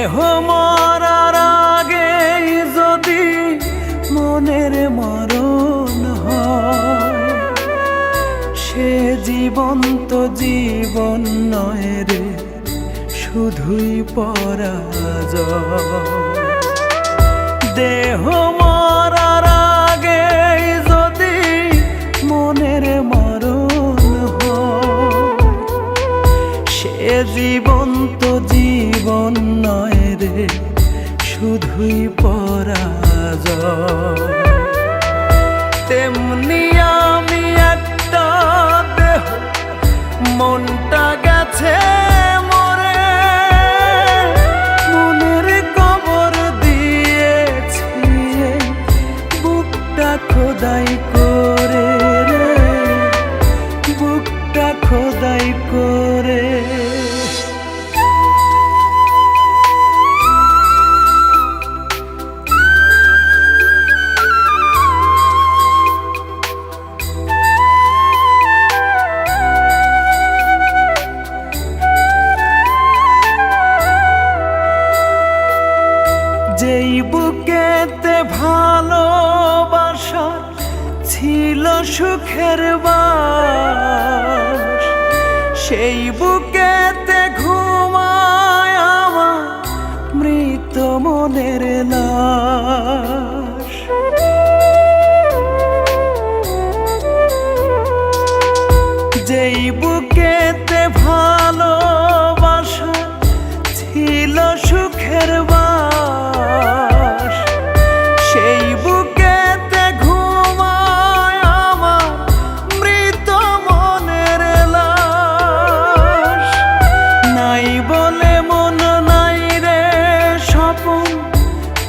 দেহ মরার আগে যদি মনের মরণ হয়, সে জীবন তো জীবন নয় রে, শুধুই পরাজয়। দেহ মরার আগে যদি মনের মরণ হয়, সে জীবন তো জীবন নয় রে, শুধুই পরাজয়। তেমনি আমি একটা দেহ, মনটা গেছে মরে, মনের কবর দিয়েছি বুকটা খোদাই করে রে, বুকটা খোদাই করে। যেই বুকেতে ভালোবাসা ছিল সুখের বাস, সেই বুকেতে ঘুমায় আমার মৃত মনের লাশ। যেই বুকেতে ভালোবাসা ছিল সুখের বাস, সেই বুকেতে ঘুমায় আমার মৃত মনের লাশ। নাই বলে মন নাই রে স্বপন,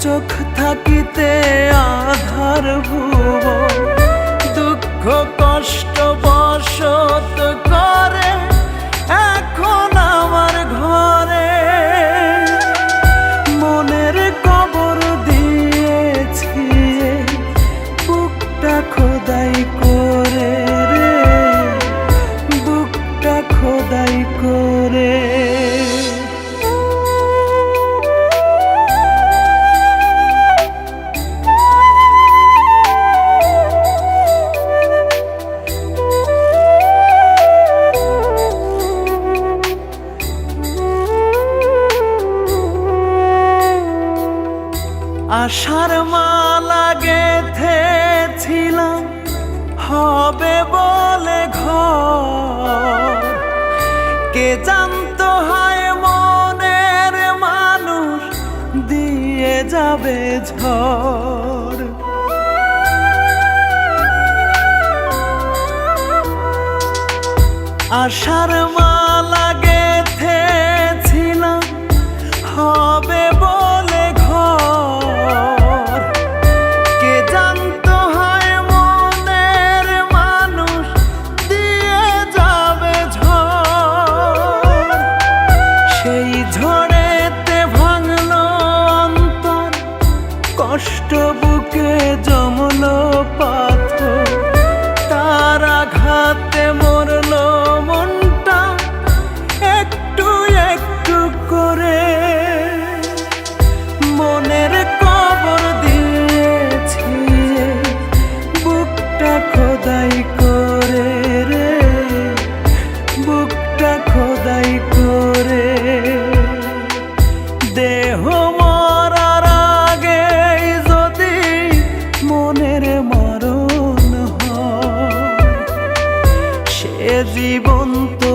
চোখ থাকিতে আধার ভুবন, দুঃখ কষ্ট বসত করে এখন আমার ঘরে। মনের কবর দিয়েছি বুকটা খোদাই করে রে, বুকটা খোদাই করে। আশার মালা গেঁথেছিলাম হবে বলে ঘর, কে জানতো হায় মনের মানুষ দিয়ে যাবে ঝড়। আশার মালা গেঁথেছিলাম হবে বলে ঘর, কে জানতো হায় মনের মানুষ দিয়ে যাবে ঝড়। সেই ঝড়েতে ভাঙলো অন্তর, কষ্ট বুকে জমলো পাথর, তার আঘাতে মরলো মনটা একটু একটু করে। মনের কবর দিয়েছি বুকটা খোদাই করে রে, বুকটা খোদাই করে। দেহ মরার আগে যদি মনের মরণ হয়, সে জীবন তো